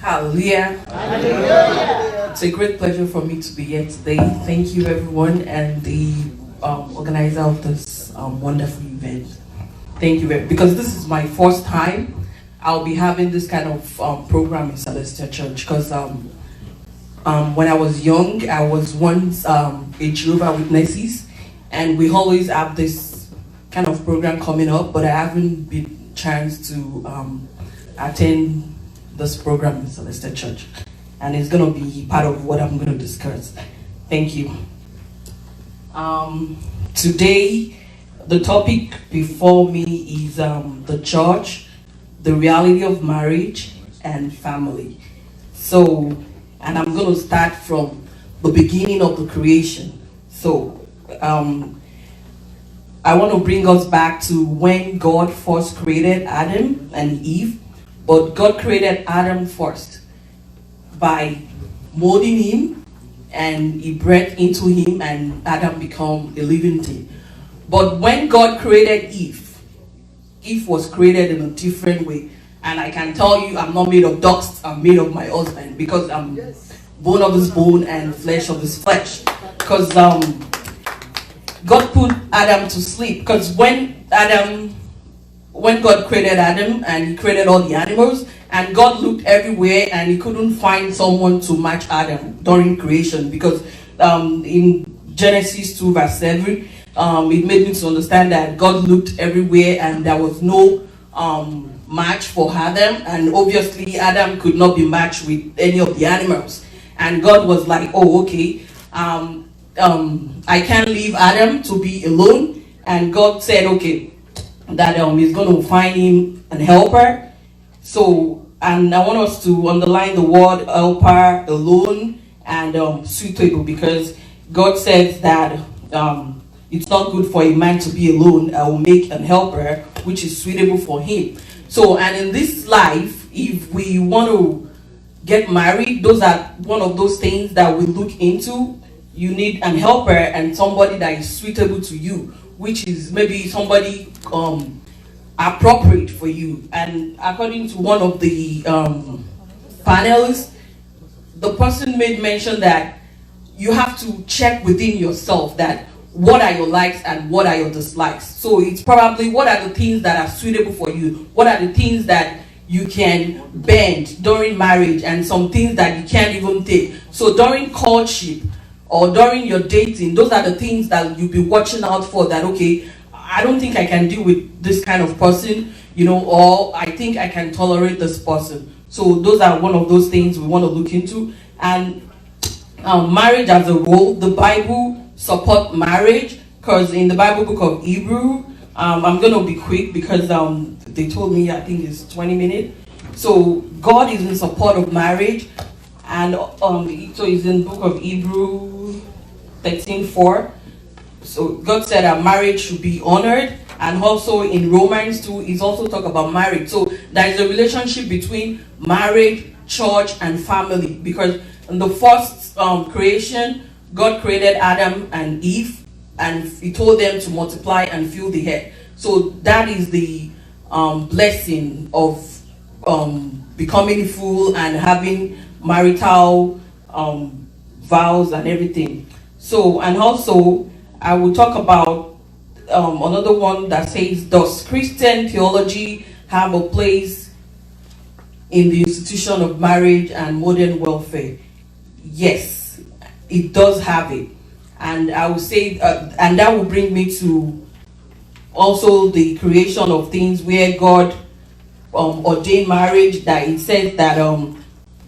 Hallelujah. Hallelujah. It's a great pleasure for me to be here today. Thank you, everyone, and the organizer of this wonderful event. Thank you because this is my first time I'll be having this kind of program in Celestial Church. Because when I was young, I was once a Jehovah's Witnesses, and we always have this kind of program coming up, but I haven't been chance to attend this program in Celestial Church, and it's going to be part of what I'm going to discuss. Thank you. Today, the topic before me is the church, the reality of marriage and family. So, and I'm going to start from the beginning of the creation. So, I want to bring us back to when God first created Adam and Eve. But God created Adam first by molding him, and he breathed into him, and Adam became a living thing. But when God created Eve, Eve was created in a different way. And I can tell you, I'm not made of dust, I'm made of my husband, because I'm bone of his bone and flesh of his flesh. Because God put Adam to sleep. Because when God created Adam and he created all the animals, and God looked everywhere and he couldn't find someone to match Adam during creation, because in Genesis 2 verse 7, it made me to understand that God looked everywhere and there was no match for Adam, and obviously Adam could not be matched with any of the animals. And God was like, oh, okay, I can't leave Adam to be alone. And God said, okay, that he's going to find him an helper. So, and I want us to underline the word helper, alone, and suitable, because God says that it's not good for a man to be alone. I will make an helper which is suitable for him. So, and in this life, if we want to get married, those are one of those things that we look into. You need an helper and somebody that is suitable to you, which is maybe somebody appropriate for you. And according to one of the panelists, the person made mention that you have to check within yourself that what are your likes and what are your dislikes. So it's probably what are the things that are suitable for you, what are the things that you can bend during marriage, and some things that you can't even take. So during courtship or during your dating, those are the things that you'll be watching out for, that okay, I don't think I can deal with this kind of person, or I think I can tolerate this person. So those are one of those things we want to look into. And marriage as a whole, the Bible support marriage, because in the Bible book of Hebrew, I'm going to be quick because they told me I think it's 20 minutes. So God is in support of marriage, and so it's in the book of Hebrew 13:4. So God said that marriage should be honored, and also in Romans 2, it's also talk about marriage. So there is a relationship between marriage, church, and family, because in the first creation, God created Adam and Eve, and he told them to multiply and fill the earth. So that is the blessing of becoming full and having marital vows and everything. So, and also I will talk about another one that says, does Christian theology have a place in the institution of marriage and modern welfare? Yes, it does have it. And I would say, and that will bring me to also the creation of things where God ordained marriage, that it says that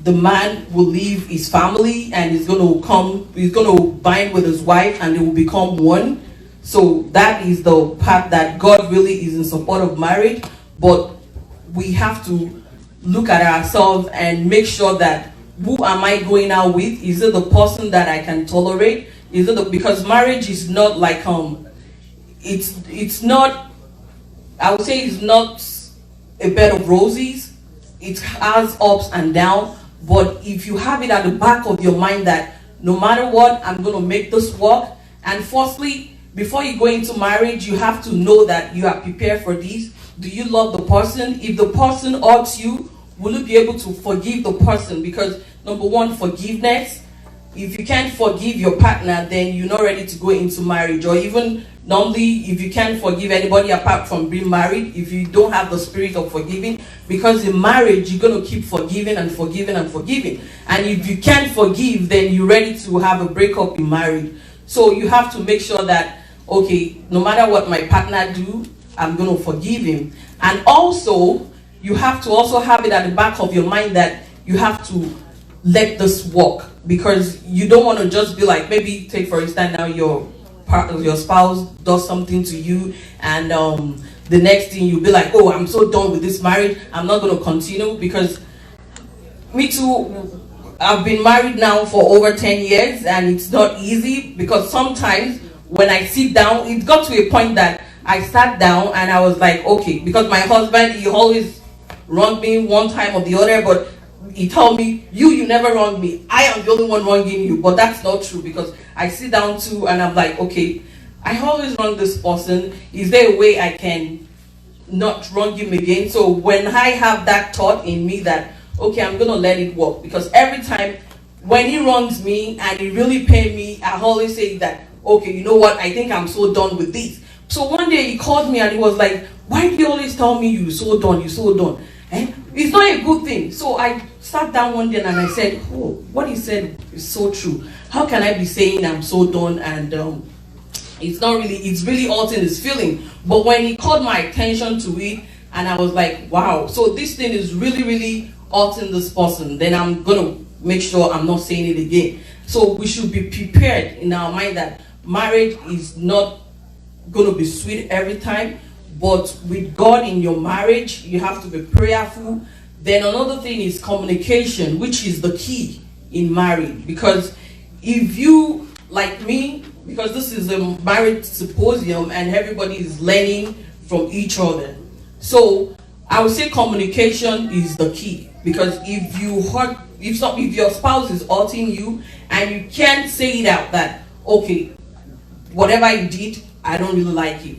the man will leave his family and he's going to bind with his wife and they will become one. So that is the part that God really is in support of marriage. But we have to look at ourselves and make sure that, who am I going out with? Is it the person that I can tolerate? Is it because marriage is not like it's not, I would say it's not a bed of roses. It has ups and downs. But if you have it at the back of your mind that no matter what, I'm going to make this work. And firstly, before you go into marriage, you have to know that you are prepared for this. Do you love the person? If the person hurts you will you be able to forgive the person? Because number one, forgiveness. If you can't forgive your partner, then you're not ready to go into marriage. Or even normally, if you can't forgive anybody apart from being married, if you don't have the spirit of forgiving, because in marriage you're going to keep forgiving and forgiving and forgiving. And if you can't forgive, then you're ready to have a breakup in marriage. So you have to make sure that, okay, no matter what my partner do, I'm going to forgive him. And also, you have to also have it at the back of your mind that you have to let this work, because you don't want to just be like, maybe take for instance now your spouse does something to you, and the next thing you'll be like, oh, I'm so done with this marriage, I'm not going to continue. Because me too, I've been married now for over 10 years, and it's not easy, because sometimes when I sit down, it got to a point that I sat down and I was like, okay, because my husband, he always wronged me one time or the other, but he told me, you never wronged me. I am the only one wronging you. But that's not true, because I sit down too and I'm like, okay, I always wrong this person. Is there a way I can not wrong him again? So when I have that thought in me that, okay, I'm going to let it work. Because every time when he wrongs me and he really pain me, I always say that, okay, you know what? I think I'm so done with this. So one day he called me and he was like, why do you always tell me you're so done, you're so done? It's not a good thing. So I sat down one day and I said, oh, what he said is so true. How can I be saying I'm so done? And it's really altering his feeling. But when he called my attention to it, and I was like, wow, so this thing is really, really altering this person, then I'm going to make sure I'm not saying it again. So we should be prepared in our mind that marriage is not going to be sweet every time. But with God in your marriage, you have to be prayerful. Then another thing is communication, which is the key in marriage. Because if you, like me, because this is a marriage symposium and everybody is learning from each other. So I would say communication is the key. Because if your spouse is hurting you and you can't say it out that, okay, whatever you did, I don't really like it,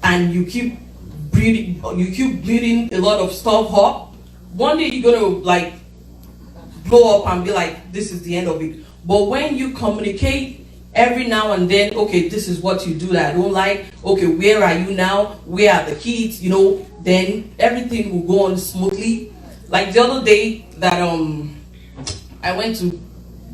and you keep bleeding a lot of stuff up, one day you're gonna like blow up and be like, this is the end of it. But when you communicate every now and then, okay, this is what you do that I don't like, okay, where are you now, where are the kids, then everything will go on smoothly. Like the other day that I went to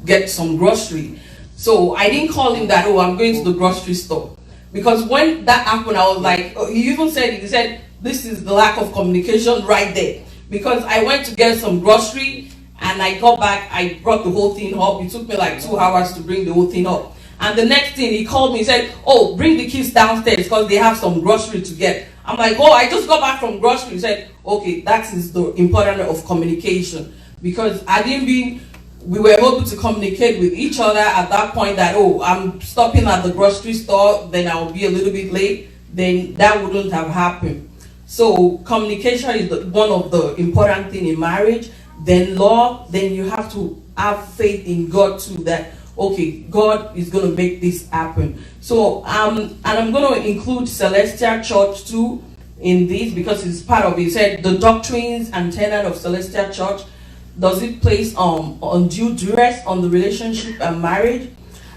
get some grocery, so I didn't call him that, oh, I'm going to the grocery store. Because when that happened, I was like, oh, he even said it. He said, this is the lack of communication right there. Because I went to get some grocery and I got back, I brought the whole thing up. It took me like 2 hours to bring the whole thing up. And the next thing he called me, he said, oh, bring the kids downstairs because they have some grocery to get. I'm like, oh, I just got back from grocery. He said, okay, that is the importance of communication. Because we were able to communicate with each other at that point that, oh, I'm stopping at the grocery store, then I'll be a little bit late, then that wouldn't have happened. So communication is one of the important things in marriage. Then love, then you have to have faith in God too, that, okay, God is going to make this happen. So, and I'm going to include Celestial Church too in this, because it's part of it. He said the doctrines and tenet of Celestial Church. Does it place undue duress on the relationship and marriage?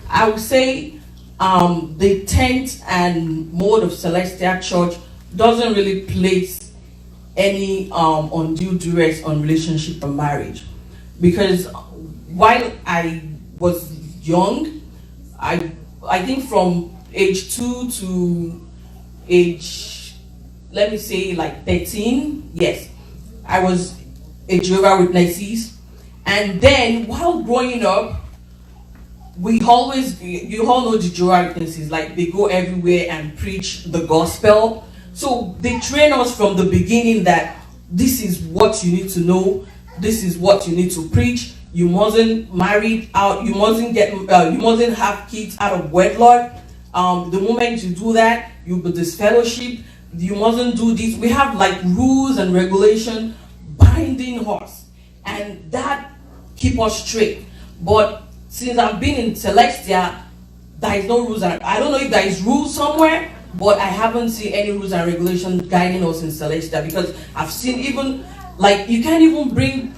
I would say the tent and mode of Celestial Church doesn't really place any undue duress on relationship and marriage. Because while I was young, I think from age 2 to age, let me say like 13, yes, I was a Jehovah's Witnesses. And then while growing up, you all know the Jehovah's Witnesses, like they go everywhere and preach the gospel. So they train us from the beginning that this is what you need to know, this is what you need to preach. You mustn't marry out, you mustn't have kids out of wedlock. The moment you do that, you'll be disfellowship. You mustn't do this. We have like rules and regulations binding us, and that keep us straight. But since I've been in Celestia, there is no rules. I don't know if there is rules somewhere, but I haven't seen any rules and regulations guiding us in Celestia, because I've seen even Like, you can't even bring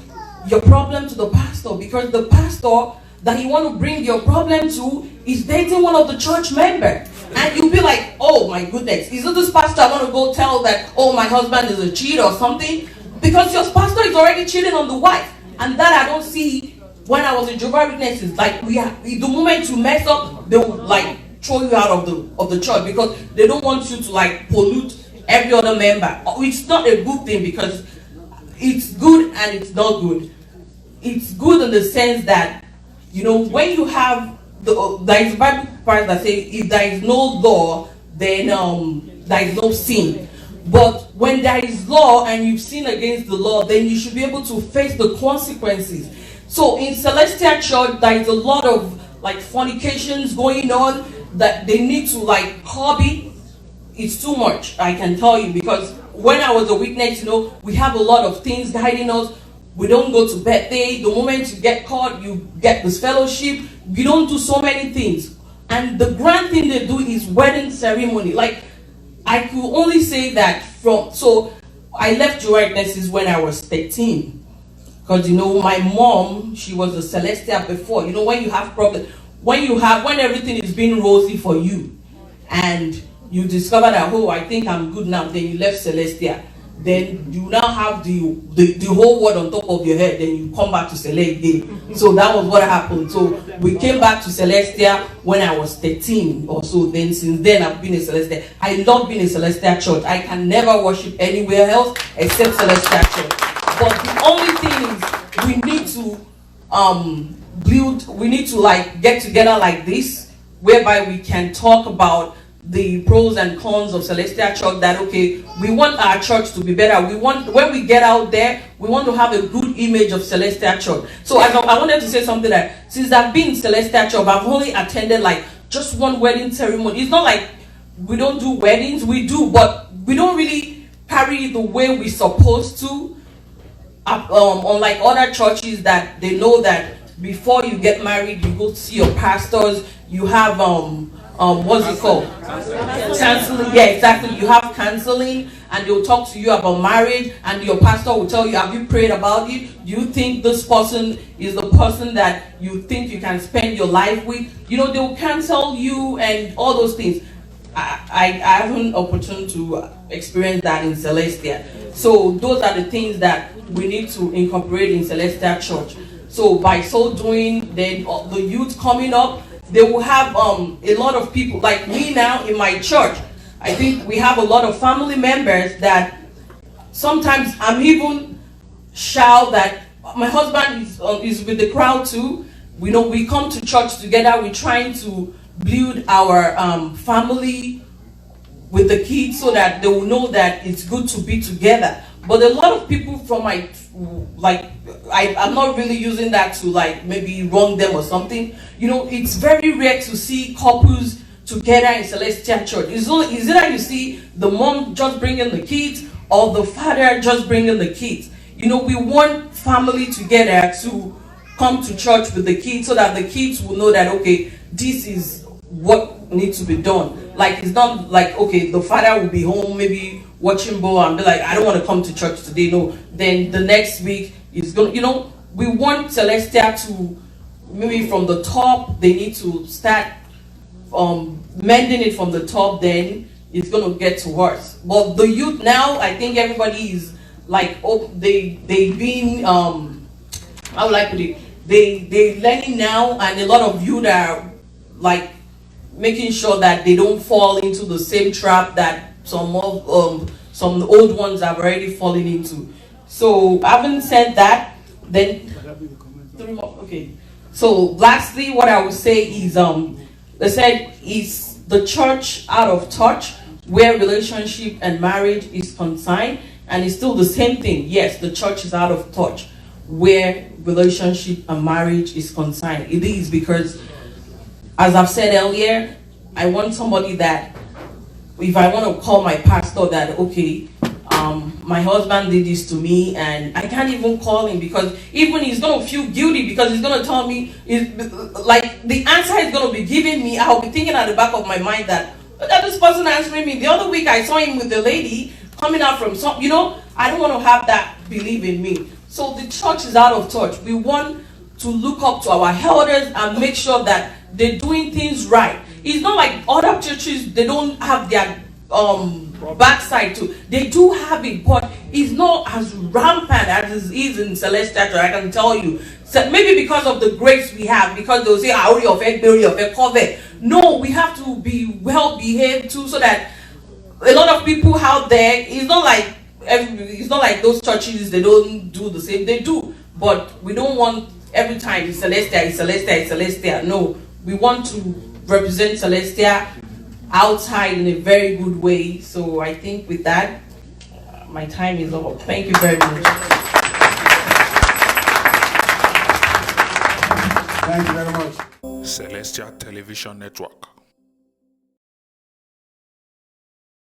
your problem to the pastor, because the pastor that you want to bring your problem to is dating one of the church members. And you'll be like, oh my goodness, is it this pastor I want to go tell that, oh, my husband is a cheat or something? Because your pastor is already cheating on the wife. And that I don't see when I was in Jehovah's Witnesses. Like, the moment you mess up, they will like throw you out of the church, because they don't want you to like pollute every other member. It's not a good thing, because it's good and it's not good. It's good in the sense that, you know, when you have there is a Bible part that says, if there is no law, then there is no sin. But when there is law and you've sinned against the law, then you should be able to face the consequences. So in Celestial Church, there is a lot of like fornications going on that they need to like hobby. It's too much, I can tell you, because when I was a witness, you know, we have a lot of things guiding us. We don't go to birthday. The moment you get caught, you get this fellowship. You don't do so many things. And the grand thing they do is wedding ceremony. Like, I could only say that so I left Jehovah's Witnesses when I was 13. Because, you know, my mom, she was a Celestial before. You know, when you have problems, when everything is being rosy for you, and you discover that, oh, I think I'm good now, then you left Celestial. Then you now have the whole world on top of your head, then you come back to Select Day. So that was what happened. So we came back to Celestia when I was 13 or so. Then since then I've been a Celestia. I love being a Celestia church. I can never worship anywhere else except Celestia church. But the only thing is we need to we need to like get together like this, whereby we can talk about the pros and cons of Celestial Church, that okay, we want our church to be better. We want, when we get out there, we want to have a good image of Celestial Church. So I wanted to say something that since I've been in Celestial Church, I've only attended like just one wedding ceremony. It's not like we don't do weddings, we do, but we don't really carry the way we're supposed to. Unlike other churches that they know that before you get married, you go see your pastors, you have what's it called? Counseling. Yeah, exactly. You have counseling, and they'll talk to you about marriage, and your pastor will tell you, have you prayed about it? Do you think this person is the person that you think you can spend your life with? You know, they'll counsel you and all those things. I haven't an opportunity to experience that in Celestia. So those are the things that we need to incorporate in Celestial Church. So by so doing, then the youth coming up, they will have a lot of people like me now in my church. I think we have a lot of family members that sometimes I'm even shy that my husband is with the crowd too. We know we come to church together. We're trying to build our family with the kids so that they will know that it's good to be together. But a lot of people from my, like, I'm not really using that to like maybe wrong them or something. You know, it's very rare to see couples together in Celestial Church. Is it that you see the mom just bringing the kids or the father just bringing the kids? You know, we want family together to come to church with the kids so that the kids will know that, okay, this is what needs to be done. Like, it's not like, okay, the father will be home maybe watching ball and be like, I don't want to come to church today. No, then the next week it's going to, you know, we want Celestia to, maybe from the top, they need to start mending it from the top, then it's going to get to worse. But the youth now, I think everybody is like, oh, they've been, how would I put it? They're learning now, and a lot of youth are like making sure that they don't fall into the same trap that some old ones have already fallen into. So having said that, then okay. So lastly, what I would say is they said, is the church out of touch where relationship and marriage is concerned? And it's still the same thing. Yes, the church is out of touch where relationship and marriage is concerned. It is because, as I've said earlier, I want somebody that, if I want to call my pastor that, okay, my husband did this to me, and I can't even call him because even he's going to feel guilty because he's going to tell me, like the answer he's going to be giving me, I'll be thinking at the back of my mind that, look at this person answering me. The other week I saw him with the lady coming out from some, I don't want to have that belief in me. So the church is out of touch. We want to look up to our elders and make sure that they're doing things right. It's not like other churches, they don't have their backside too. They do have it, but it's not as rampant as it is in Celestial Church, I can tell you. So maybe because of the grace we have, because they'll say, "Auri of cover." No, we have to be well behaved too, so that a lot of people out there, it's not like those churches, they don't do the same. They do, but we don't want every time it's Celestia. No, we want to represent Celestia outside in a very good way. So I think with that, my time is up. Thank you very much. Thank you very much. Celestial Television Network.